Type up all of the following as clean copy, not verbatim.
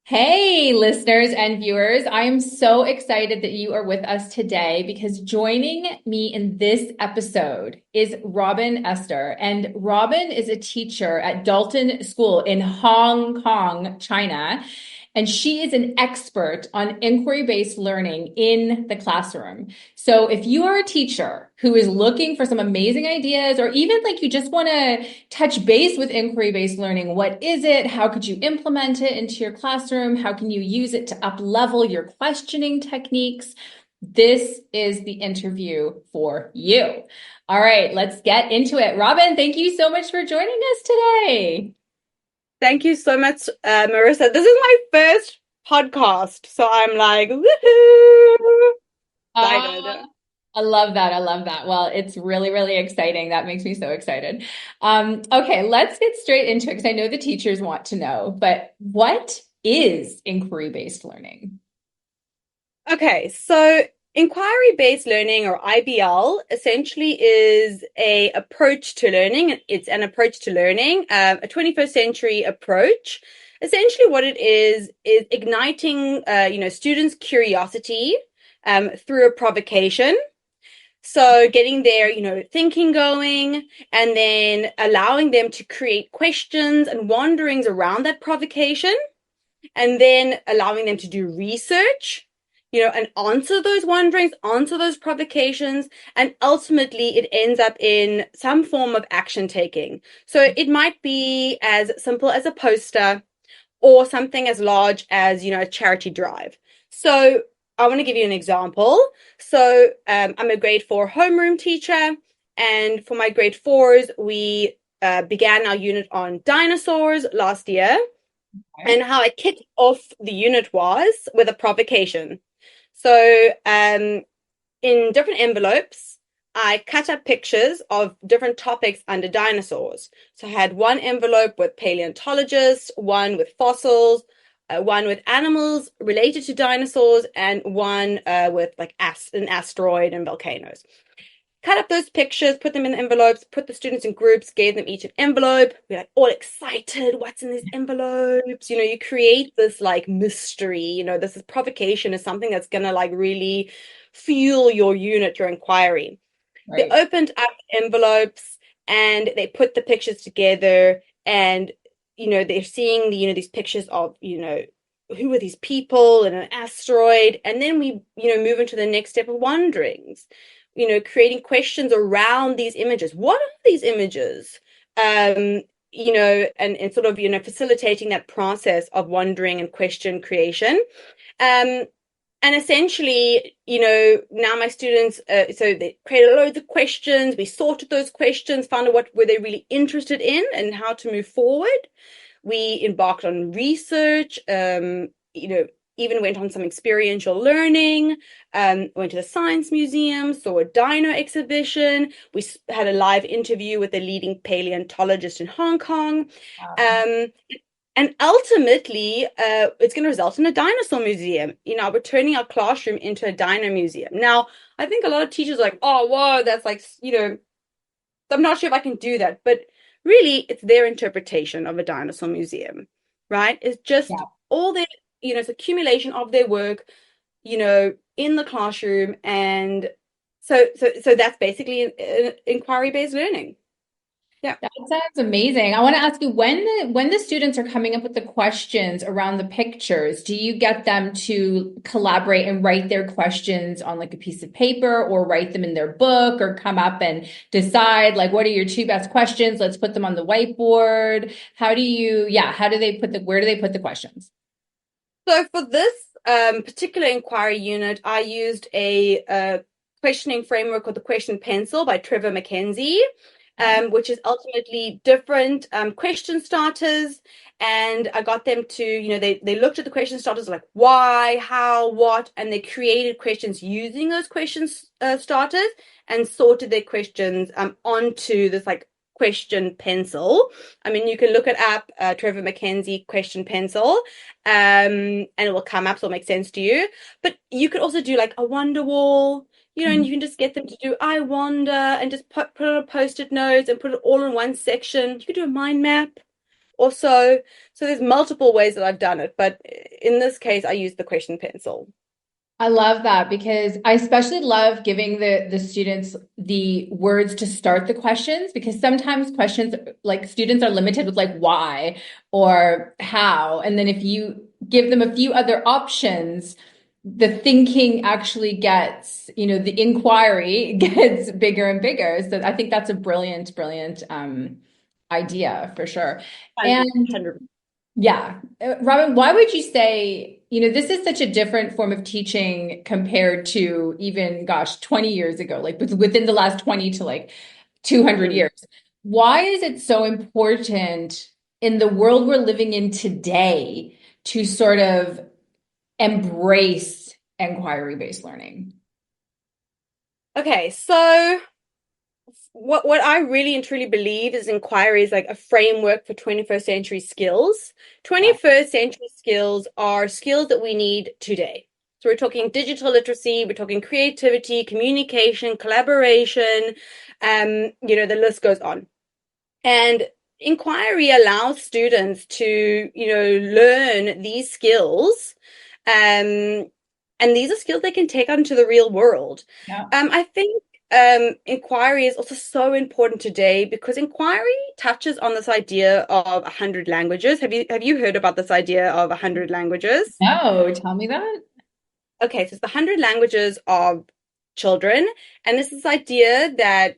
Hey, listeners and viewers. I am so excited that you are with us today because joining me in this episode is Robynne Esther. And Robynne is a teacher at Dalton School in Hong Kong, China. And she is an expert on inquiry-based learning in the classroom. So if you are a teacher who is looking for some amazing ideas, or even like you just want to touch base with inquiry-based learning, what is it? How could you implement it into your classroom? How can you use it to up-level your questioning techniques? This is the interview for you. All right, let's get into it. Robynne, thank you so much for joining us today. Thank you so much, Marisa. This is my first podcast, so I'm like, woohoo! Uh, Excited. I love that. I love that. Well, it's really, really exciting. That makes me so excited. Okay, let's get straight into it because I know the teachers want to know, but what is inquiry-based learning? Okay, so inquiry-based learning, or IBL, essentially is a approach to learning. It's an approach to learning, a 21st century approach. Essentially, what it is igniting, students' curiosity through a provocation. So getting their, thinking going, and then allowing them to create questions and wanderings around that provocation, and then allowing them to do research, and answer those wanderings, answer those provocations, and ultimately it ends up in some form of action taking. So it might be as simple as a poster or something as large as, a charity drive. So I want to give you an example. So I'm a grade 4 homeroom teacher, and for my grade 4s, we began our unit on dinosaurs last year. Okay. And how I kicked off the unit was with a provocation. So in different envelopes, I cut up pictures of different topics under dinosaurs. So I had one envelope with paleontologists, one with fossils, one with animals related to dinosaurs, and one with like an asteroid and volcanoes. Cut up those pictures, put them in envelopes, put the students in groups, gave them each an envelope. We're like all excited. What's in these envelopes? You create this like mystery, this is provocation is something that's gonna like really fuel your unit, your inquiry. They Right. opened up envelopes and they put the pictures together, and they're seeing these pictures of who are these people and an asteroid, and then we move into the next step of wanderings, creating questions around these images. What are these images? And sort of facilitating that process of wandering and question creation. um and essentially, now my students, so they created loads of questions. We sorted those questions, found out what were they really interested in and how to move forward. We embarked on research, even went on some experiential learning, went to the science museum, saw a dino exhibition. We had a live interview with a leading paleontologist in Hong Kong. Wow. Um, and ultimately, it's going to result in a dinosaur museum. We're turning our classroom into a dino museum. Now, I think a lot of teachers are like, oh, whoa, that's like, I'm not sure if I can do that. But really, it's their interpretation of a dinosaur museum, right? It's just Yeah. all their, it's accumulation of their work, in the classroom. And so that's basically inquiry-based learning. Yeah. That sounds amazing. I want to ask you when the students are coming up with the questions around the pictures, do you get them to collaborate and write their questions on like a piece of paper or write them in their book or come up and decide like what are your two best questions? Let's put them on the whiteboard. How do they where do they put the questions? So for this particular inquiry unit, I used a questioning framework called the Question Pencil by 𝐷𝐉𝐿, which is ultimately different question starters. And I got them to, they looked at the question starters like why, how, what, and they created questions using those questions starters and sorted their questions onto this like question pencil. I mean, you can look it up, 𝐷𝐉𝐿 question pencil, and it will come up, so it'll make sense to you. But you could also do like a wonder wall, and you can just get them to do I wonder and just put on a post-it notes and put it all in one section. You could do a mind map or so. So there's multiple ways that I've done it, but in this case, I use the question pencil. I love that because I especially love giving the students the words to start the questions, because sometimes questions, like, students are limited with like why or how, and then if you give them a few other options, the thinking actually gets, the inquiry gets bigger and bigger. So I think that's a brilliant idea for sure. And 100. yeah. Robynne, why would you say, this is such a different form of teaching compared to even, gosh, 20 years ago, like within the last 20 to like 200 Mhm. years. Why is it so important in the world we're living in today to sort of embrace inquiry-based learning? Okay, so what I really and truly believe is inquiry is like a framework for 21st century skills. Yeah. 21st century skills are skills that we need today. So we're talking digital literacy, we're talking creativity, communication, collaboration, the list goes on. And inquiry allows students to, learn these skills. Um, and these are skills they can take out into the real world. Yeah. I think inquiry is also so important today because inquiry touches on this idea of 100 languages. Have you heard about this idea of 100 languages? No, tell me that. Okay, so it's the 100 languages of children, and this is this idea that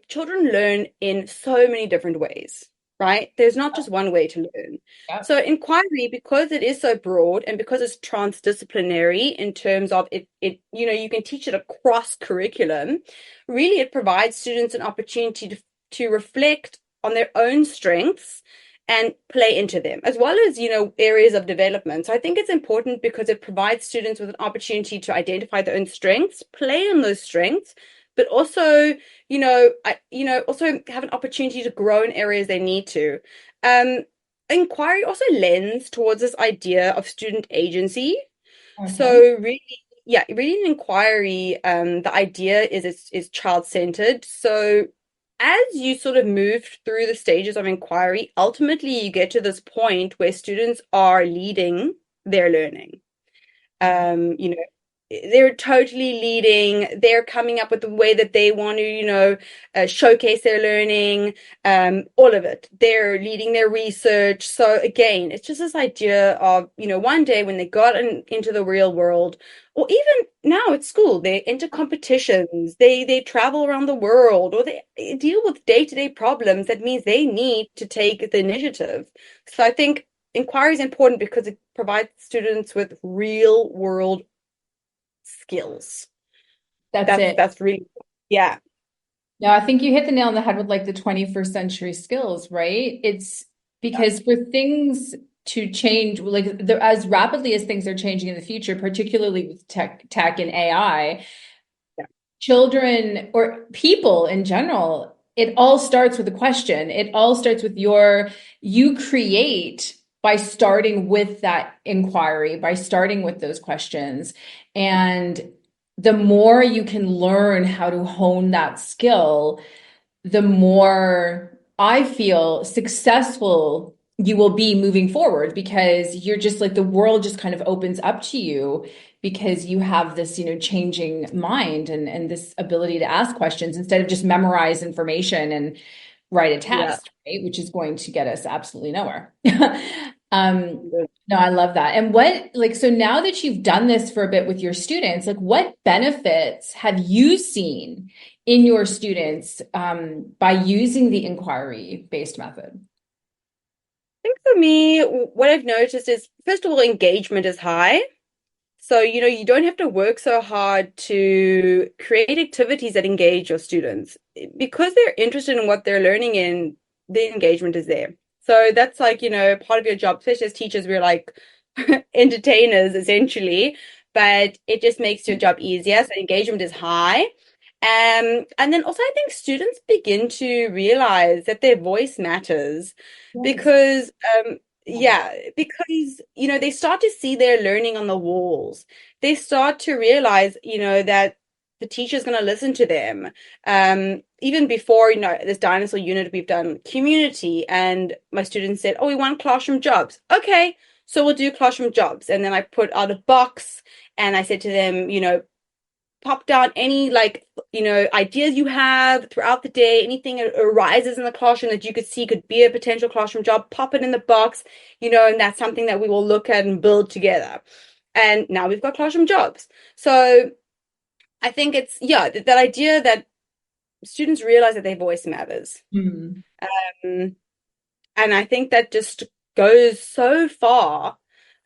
children learn in so many different ways, right? There's not just one way to learn. Yeah. So inquiry, because it is so broad and because it's transdisciplinary in terms of you can teach it across curriculum, really it provides students an opportunity to reflect on their own strengths and play into them, as well as, areas of development. So I think it's important because it provides students with an opportunity to identify their own strengths, play on those strengths, but also, also have an opportunity to grow in areas they need to. Inquiry also lends towards this idea of student agency. Okay. So really, yeah, really in inquiry, the idea is child-centered. So as you sort of move through the stages of inquiry, ultimately you get to this point where students are leading their learning. You know, they're totally leading. They're coming up with the way that they want to, showcase their learning, all of it. They're leading their research. So again, it's just this idea of, one day when they got into the real world, or even now at school, they enter competitions, they travel around the world, or they deal with day-to-day problems. That means they need to take the initiative. So I think inquiry is important because it provides students with real world skills. That's it. That's really, yeah. No, I think you hit the nail on the head with like the 21st century skills, right? It's because for things to change, like as rapidly as things are changing in the future, particularly with tech and AI, Yeah. children or people in general, it all starts with a question. It all starts with you create by starting with that inquiry, by starting with those questions. And the more you can learn how to hone that skill, the more I feel successful you will be moving forward, because you're just like, the world just kind of opens up to you because you have this, changing mind and this ability to ask questions instead of just memorize information and write a Yeah. test, right? Which is going to get us absolutely nowhere. No, I love that. And so now that you've done this for a bit with your students, like what benefits have you seen in your students by using the inquiry-based method? I think for me, what I've noticed is, first of all, engagement is high. So, you don't have to work so hard to create activities that engage your students. Because they're interested in what they're learning in, the engagement is there. So that's like, part of your job, especially as teachers, we're like entertainers essentially, but it just makes your job easier. So engagement is high. And then also I think students begin to realize that their voice matters Yes. because because they start to see their learning on the walls. They start to realize, that the teacher's going to listen to them. Even before, this dinosaur unit, we've done community, and my students said, "Oh, we want classroom jobs." Okay, So we'll do classroom jobs. And then I put out a box and I said to them, pop down any ideas you have throughout the day, anything that arises in the classroom that you could see could be a potential classroom job, pop it in the box, and that's something that we will look at and build together. And now we've got classroom jobs. So I think it's, that idea that students realize that their voice matters. Mm. Um, and I think that just goes so far,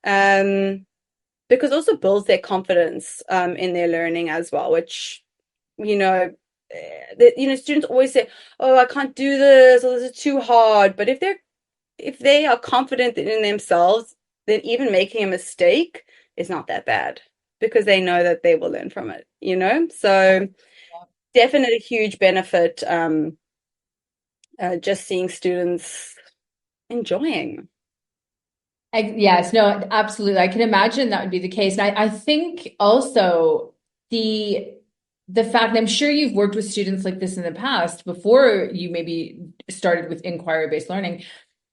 because also builds their confidence in their learning as well, which, students always say, oh, I can't do this, or this is too hard. But if they are confident in themselves, then even making a mistake is not that bad because they know that they will learn from it, So definitely a huge benefit, just seeing students enjoying. Yes, no, absolutely. I can imagine that would be the case. And I think also the fact, and I'm sure you've worked with students like this in the past before you maybe started with inquiry-based learning,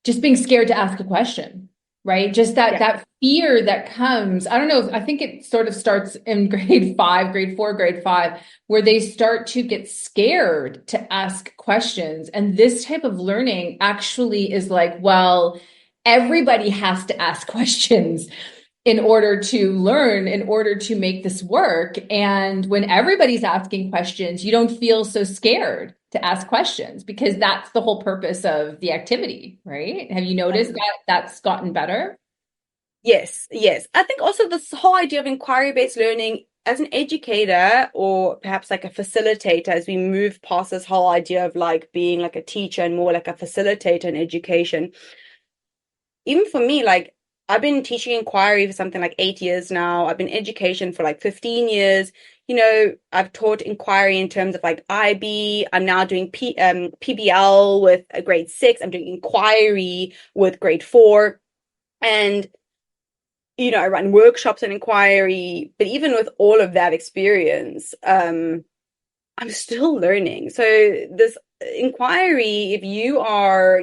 just being scared to ask a question, right? Just that fear that comes. I don't know, I think it sort of starts in grade 5, grade 4, grade 5, where they start to get scared to ask questions. And this type of learning actually is like, well, everybody has to ask questions in order to learn, in order to make this work. And when everybody's asking questions, you don't feel so scared to ask questions because that's the whole purpose of the activity, right? Have you noticed that that's gotten better? Yes. I think also this whole idea of inquiry-based learning as an educator or perhaps like a facilitator, as we move past this whole idea of like being like a teacher and more like a facilitator in education. Even for me, like I've been teaching inquiry for something like 8 years now. I've been in education for like 15 years. I've taught inquiry in terms of like IB. I'm now doing PBL with a grade 6. I'm doing inquiry with grade 4. And, I run workshops in inquiry. But even with all of that experience, I'm still learning. So this inquiry, if you are,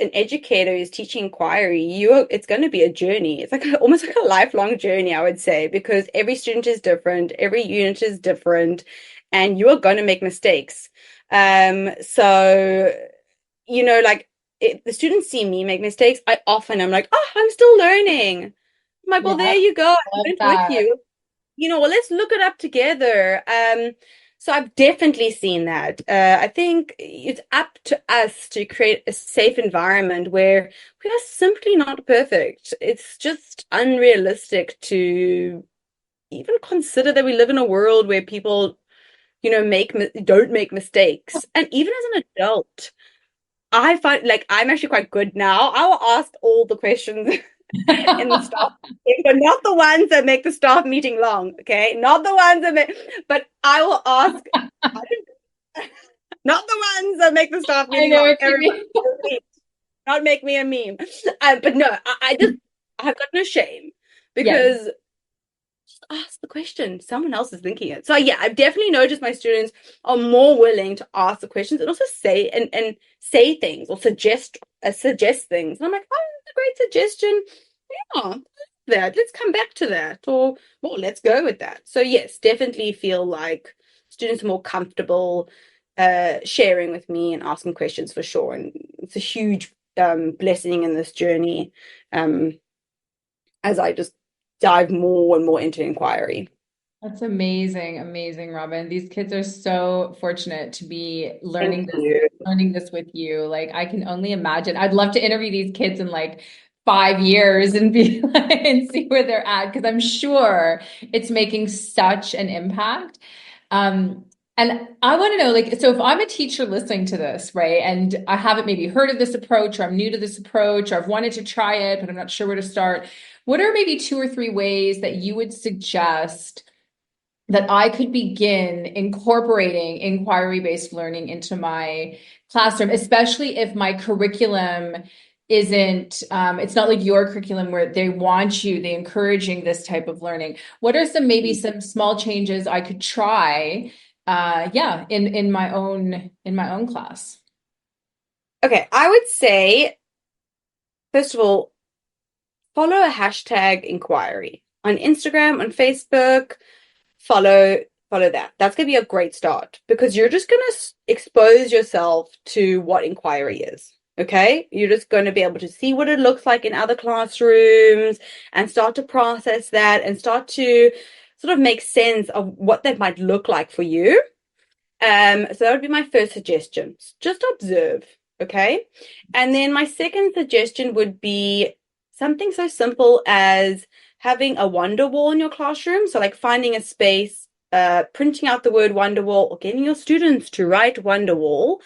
an educator who's teaching inquiry, it's going to be a journey. It's like almost like a lifelong journey, I would say, because every student is different, every unit is different, and you are going to make mistakes. So, like if the students see me make mistakes, I'm like, oh, I'm still learning. I'm like, well, there you go. I learned with you. Well, let's look it up together. So I've definitely seen that. I think it's up to us to create a safe environment where we are simply not perfect. It's just unrealistic to even consider that we live in a world where people, don't make mistakes. And even as an adult, I find like I'm actually quite good now. I will ask all the questions in the staff meeting, but not the ones that make the staff meeting long. Okay, not the ones but I will ask. Not the ones that make the staff meeting long. Not make me a meme. But no, I've got no shame because just ask the question. Someone else is thinking it. So yeah, I've definitely noticed my students are more willing to ask the questions and also say and say things or suggest things. And I'm like, oh, that's a great suggestion. Yeah, let's come back to that, or well, let's go with that. So yes, definitely feel like students are more comfortable sharing with me and asking questions for sure. And it's a huge blessing in this journey as I just dive more and more into inquiry. That's amazing, amazing, Robynne. These kids are so fortunate to be learning this with you. Like I can only imagine. I'd love to interview these kids in like 5 years and be like, and see where they're at because I'm sure it's making such an impact. And I want to know, like, so if I'm a teacher listening to this, right, and I haven't maybe heard of this approach, or I'm new to this approach, or I've wanted to try it, but I'm not sure where to start, what are maybe 2 or 3 ways that you would suggest that I could begin incorporating inquiry-based learning into my classroom, especially if my curriculum isn't, it's not like your curriculum where they want you, they encouraging this type of learning. What are maybe some small changes I could try, in my own class? Okay, I would say, first of all, follow a hashtag inquiry on Instagram, on Facebook. Follow that. That's going to be a great start because you're just going to expose yourself to what inquiry is. Okay, you're just going to be able to see what it looks like in other classrooms and start to process that and start to sort of make sense of what that might look like for you. So that would be my first suggestion. Just observe, okay? And then my second suggestion would be something so simple as having a wonder wall in your classroom. So like finding a space, printing out the word wonder wall or getting your students to write wonder wall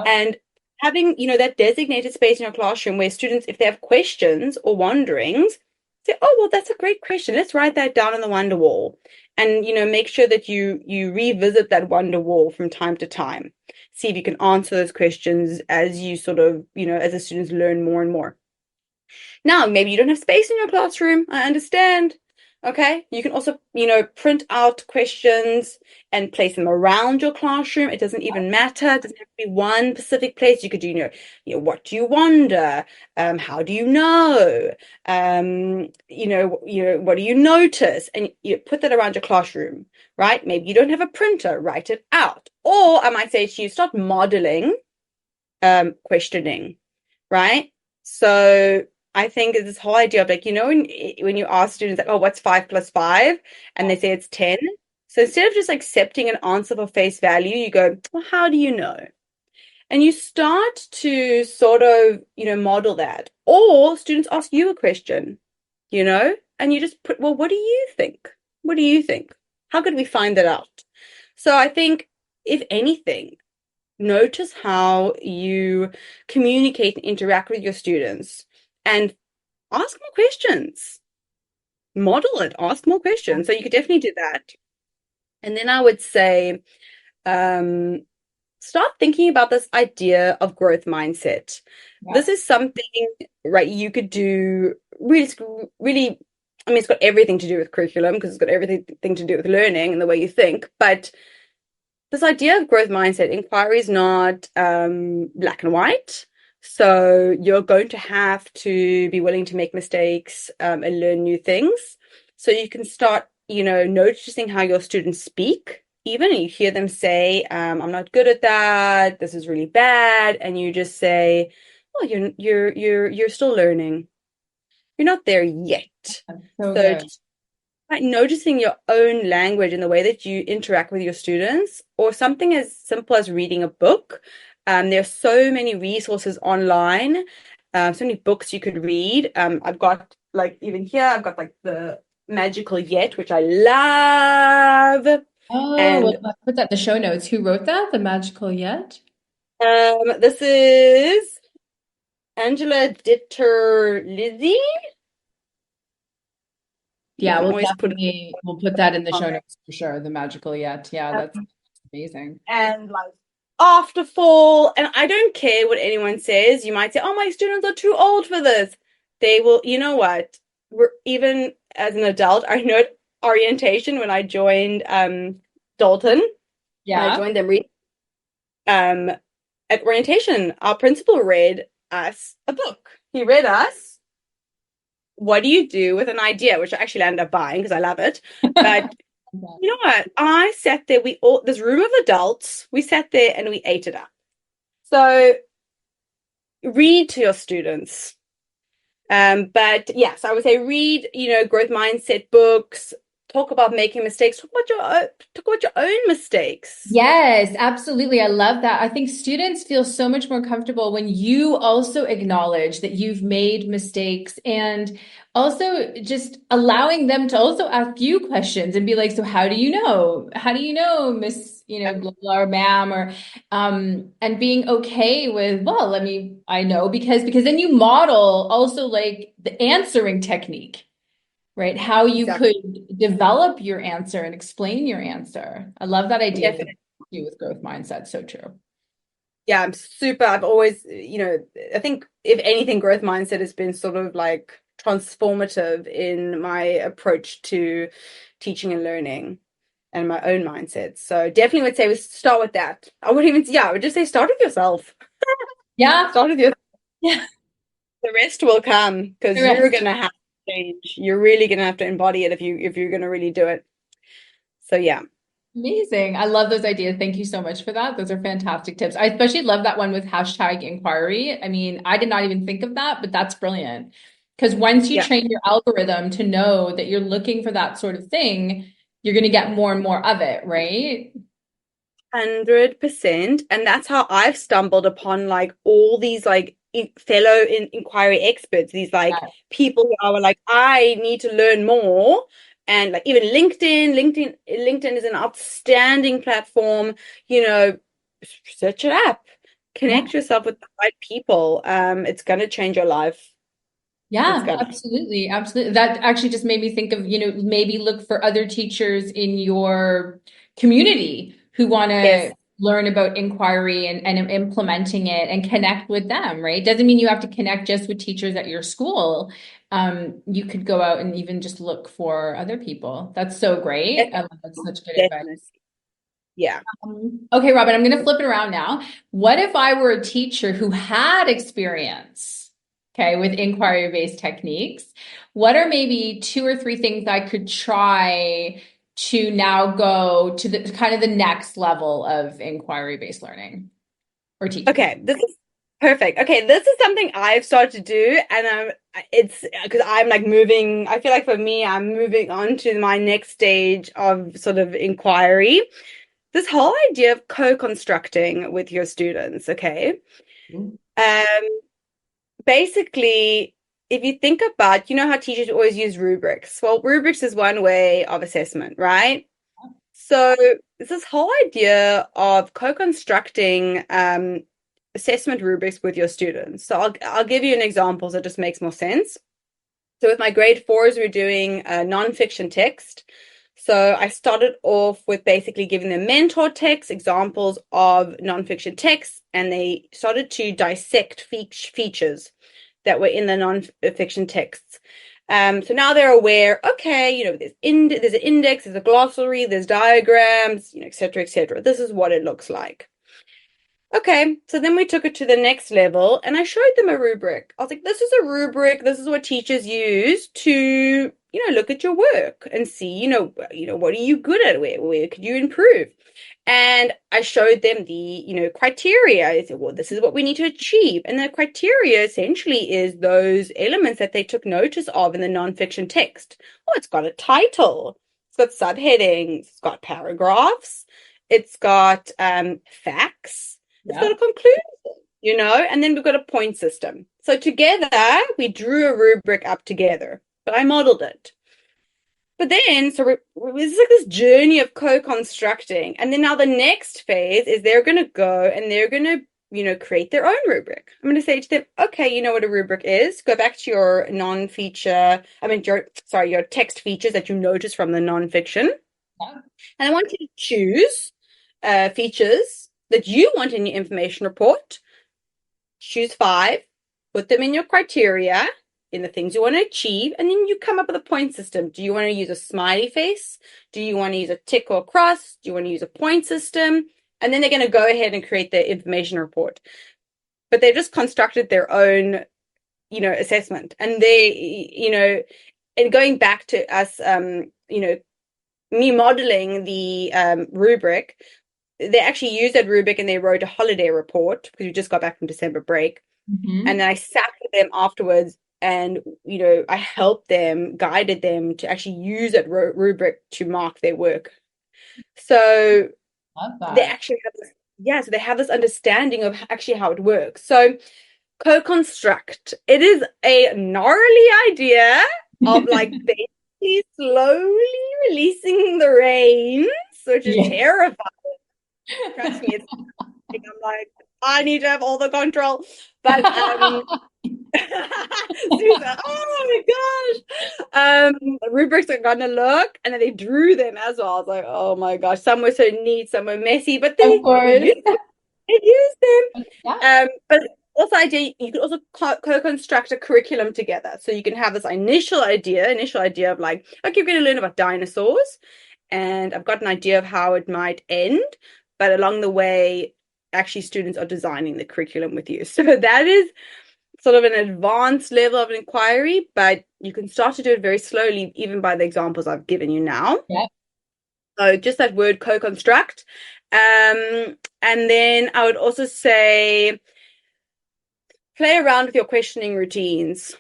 and having, that designated space in your classroom where students, if they have questions or wonderings, say, oh, well, that's a great question. Let's write that down on the wonder wall. And, make sure that you revisit that wonder wall from time to time. See if you can answer those questions as you sort of, as the students learn more and more. Now, maybe you don't have space in your classroom. I understand. Okay. You can also, print out questions and place them around your classroom. It doesn't even matter. It doesn't have to be one specific place. You could do, what do you wonder? How do you know? What do you notice? And you put that around your classroom, right? Maybe you don't have a printer, write it out. Or I might say to you, start modeling, questioning, right? So I think this whole idea of like, when you ask students like, oh, what's 5 + 5? And they say it's 10. So instead of just accepting an answer for face value, you go, well, how do you know? And you start to sort of, model that. Or students ask you a question, and you just put, well, what do you think? What do you think? How could we find that out? So I think, if anything, notice how you communicate and interact with your students. And ask more questions. Model it. Ask more questions. So you could definitely do that. And then I would say, start thinking about this idea of growth mindset. Yeah. This is something, right, you could do really, it's got everything to do with curriculum because it's got everything to do with learning and the way you think. But this idea of growth mindset, inquiry is not black and white. So you're going to have to be willing to make mistakes and learn new things. So you can start, noticing how your students speak. Even you hear them say, "I'm not good at that. This is really bad," and you just say, "Oh, you're still learning. You're not there yet." So just like noticing your own language and the way that you interact with your students, or something as simple as reading a book. There's so many resources online, so many books you could read. I've got even here, I've got the 𝐉𝐼𝐍 𝐿, which I love. Oh, and we'll put that in the show notes. Who wrote that? The 𝐉𝐼𝐍 𝐿? This is Angela Ditterlizzi. Yeah, we'll put that in the show notes for sure. The 𝐉𝐼𝐍 𝐿. Yeah, that's amazing. And after fall, and I don't care what anyone says. You might say, oh, my students are too old for this. They will, you know what? Even as an adult, I know orientation when I joined Dalton. Yeah. I joined them at orientation. Our principal read us a book. He read us, what do you do with an idea? Which I actually ended up buying because I love it. But you know what? I sat there, this room of adults, we sat there and we ate it up. So read to your students. But yes, I would say read, growth mindset books, talk about making mistakes, talk about your own mistakes. Yes, absolutely. I love that. I think students feel so much more comfortable when you also acknowledge that you've made mistakes, and also just allowing them to also ask you questions and be like, so how do you know? How do you know, Miss, blah, blah, or ma'am, or, and being okay with, well, I know because then you model also the answering technique. Right? How you could develop your answer and explain your answer. I love that idea with growth mindset. So true. Yeah, I've always, I think if anything, growth mindset has been sort of transformative in my approach to teaching and learning and my own mindset. So definitely would say we start with that. I would just say start with yourself. Yeah. Start with yourself. Yeah. The rest will come because you're going to have change. You're really going to have to embody it if you're going to really do it. So yeah. Amazing. I love those ideas. Thank you so much for that. Those are fantastic tips. I especially love that one with hashtag inquiry. I mean, I did not even think of that, but that's brilliant. Because once you Yeah. train your algorithm to know that you're looking for that sort of thing, you're going to get more and more of it, right? 100%. And that's how I've stumbled upon like all these like fellow inquiry experts, these like Yeah. people who are like, I need to learn more. And like even LinkedIn is an outstanding platform, search it up, Yeah. connect yourself with the right people. It's gonna change your life. It's Yeah, gonna. absolutely. Absolutely. That actually just made me think of, maybe look for other teachers in your community who want Yes. to learn about inquiry and implementing it and connect with them, right? Doesn't mean you have to connect just with teachers at your school. You could go out and even just look for other people. That's so great. That's such good advice. Definitely. Yeah. Okay, Robin, I'm going to flip it around now. What if I were a teacher who had experience, okay, with inquiry-based techniques? What are maybe two or three things I could try to now go to the kind of the next level of inquiry-based learning or teaching? Okay, this is perfect. Okay, this is something I've started to do, and it's because I'm like moving. I feel like for me, I'm moving on to my next stage of sort of inquiry. This whole idea of co-constructing with your students, okay? Mm. Um, Basically, if you think about, how teachers always use rubrics. Well, rubrics is one way of assessment, right? So it's this whole idea of co-constructing assessment rubrics with your students. So I'll give you an example so it just makes more sense. So with my grade fours, we're doing a nonfiction text. So I started off with basically giving them mentor texts, examples of nonfiction texts, and they started to dissect features that were in the nonfiction texts. So now they're aware, okay, there's an index, there's a glossary, there's diagrams, et cetera, et cetera. This is what it looks like. Okay, so then we took it to the next level and I showed them a rubric. I was like, this is a rubric. This is what teachers use to, look at your work and see, what are you good at? Where could you improve? And I showed them the, criteria. I said, well, this is what we need to achieve. And the criteria essentially is those elements that they took notice of in the nonfiction text. Oh, it's got a title. It's got subheadings. It's got paragraphs. It's got facts. It's got a conclusion, and then we've got a point system. So together, we drew a rubric up together, but I modeled it. But then, so it's like this journey of co-constructing. And then now the next phase is they're going to go and they're going to, create their own rubric. I'm going to say to them, okay, you know what a rubric is? Go back to your your text features that you notice from the nonfiction. Yeah. And I want you to choose features that you want in your information report. Choose 5, put them in your criteria, in the things you want to achieve, and then you come up with a point system. Do you want to use a smiley face? Do you want to use a tick or cross? Do you want to use a point system? And then they're going to go ahead and create their information report. But they've just constructed their own, assessment. And they, and going back to us, me modeling the rubric, they actually used that rubric and they wrote a holiday report because we just got back from December break. Mm-hmm. And then I sat with them afterwards and, I helped them, guided them to actually use that rubric to mark their work. So they actually have this, so they have this understanding of actually how it works. So co-construct, it is a gnarly idea of like basically slowly releasing the reins, which is terrifying. Trust me, I'm like, I need to have all the control. But Susan, oh my gosh. Rubrics are gonna look, and then they drew them as well. I was like, oh my gosh, some were so neat, some were messy, but they used them. Yeah. But also you could also co-construct a curriculum together. So you can have this initial idea of like, okay, we're gonna learn about dinosaurs, and I've got an idea of how it might end. But along the way, actually students are designing the curriculum with you. So that is sort of an advanced level of inquiry, but You can start to do it very slowly, even by the examples I've given you now. Yeah. So just that word co-construct. And then I would also say play around with your questioning routines.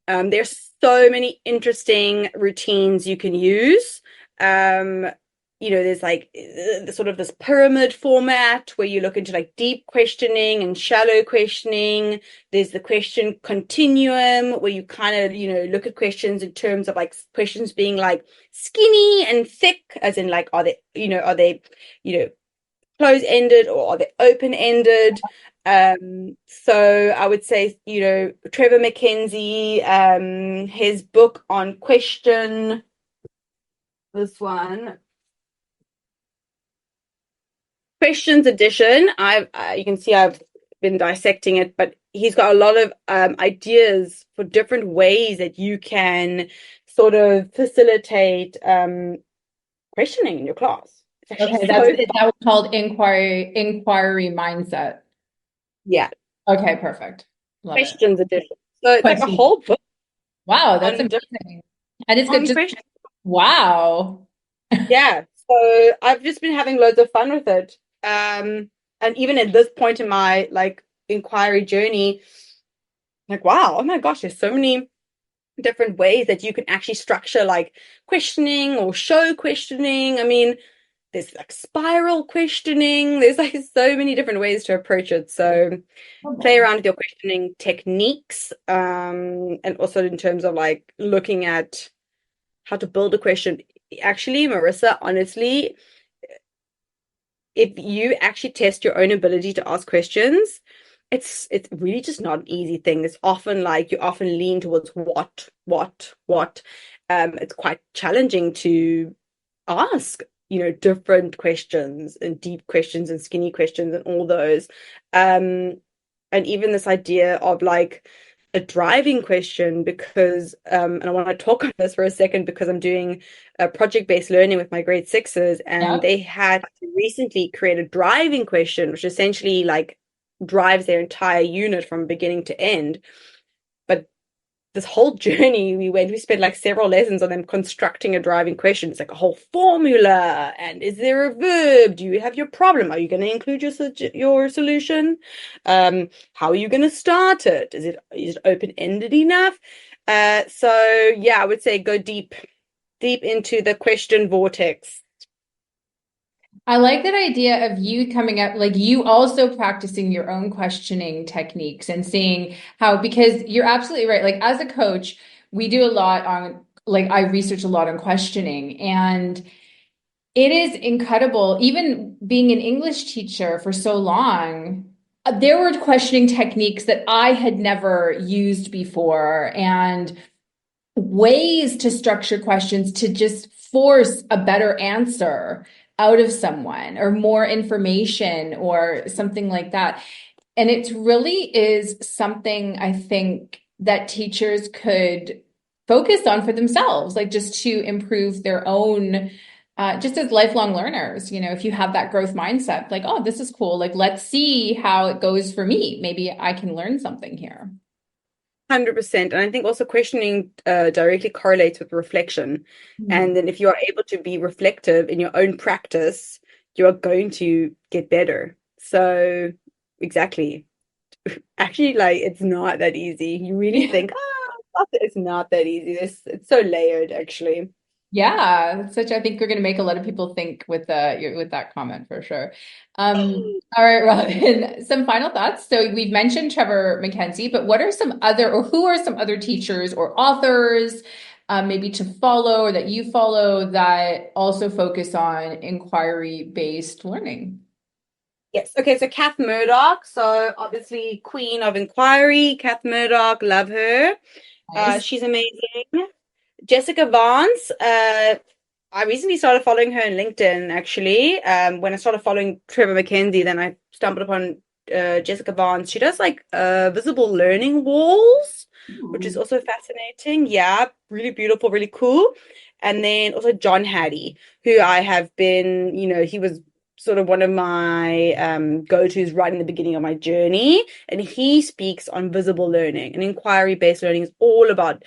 There's so many interesting routines you can use. There's like sort of this pyramid format where you look into like deep questioning and shallow questioning. There's the question continuum where you kind of, look at questions in terms of like questions being like skinny and thick, as in like, are they close-ended or are they open-ended? So I would say, Trevor McKenzie, his book on question, this one, Questions Edition. You can see I've been dissecting it, but he's got a lot of ideas for different ways that you can sort of facilitate questioning in your class. Okay, that was called inquiry mindset. Yeah. Okay, perfect. Love it. Questions Edition. So it's like a whole book. Wow, that's amazing. And it's good. Wow. Yeah. So I've just been having loads of fun with it. And even at this point in my like inquiry journey, like, wow, oh my gosh, there's so many different ways that you can actually structure like questioning or show questioning. I mean, there's like spiral questioning. There's like so many different ways to approach it. So play around with your questioning techniques, and also in terms of like looking at how to build a question. Actually, Marisa, honestly, if you actually test your own ability to ask questions, it's really just not an easy thing. It's often like you often lean towards what. It's quite challenging to ask, different questions and deep questions and skinny questions and all those. And even this idea of like a driving question, because and I want to talk on this for a second because I'm doing a project-based learning with my grade sixes, and they had to recently create a driving question, which essentially like drives their entire unit from beginning to end. But this whole journey we spent like several lessons on them constructing a driving question. It's like a whole formula. And is there a verb? Do you have your problem? Are you going to include your solution? How are you going to start it? Is it open-ended enough? So yeah, I would say go deep into the question vortex. I like that idea of you coming up, like you also practicing your own questioning techniques and seeing how, because you're absolutely right. Like as a coach, we do a lot on, like I research a lot on questioning, and it is incredible. Even being an English teacher for so long, there were questioning techniques that I had never used before, and ways to structure questions to just force a better answer out of someone or more information or something like that. And it really is something I think that teachers could focus on for themselves, like just to improve their own, just as lifelong learners, if you have that growth mindset, like, oh, this is cool. Like, let's see how it goes for me. Maybe I can learn something here. 100%. And I think also questioning directly correlates with reflection. And then if you are able to be reflective in your own practice, you are going to get better. So exactly. Actually, like it's not that easy. You really think, it's not that easy. It's so layered, actually. Yeah, I think we're going to make a lot of people think with that comment for sure. All right, Robyn, some final thoughts. So we've mentioned Trevor McKenzie, but who are some other teachers or authors, maybe to follow or that you follow that also focus on inquiry-based learning? Yes. Okay. So Kath Murdoch. So obviously Queen of Inquiry, Kath Murdoch, love her. Nice. She's amazing. Jessica Vance. I recently started following her on LinkedIn, actually. When I started following Trevor McKenzie, then I stumbled upon Jessica Vance. She does like visible learning walls, which is also fascinating. Yeah, really beautiful, really cool. And then also John Hattie, who I have been, he was sort of one of my go-tos right in the beginning of my journey. And he speaks on visible learning, and inquiry-based learning is all about,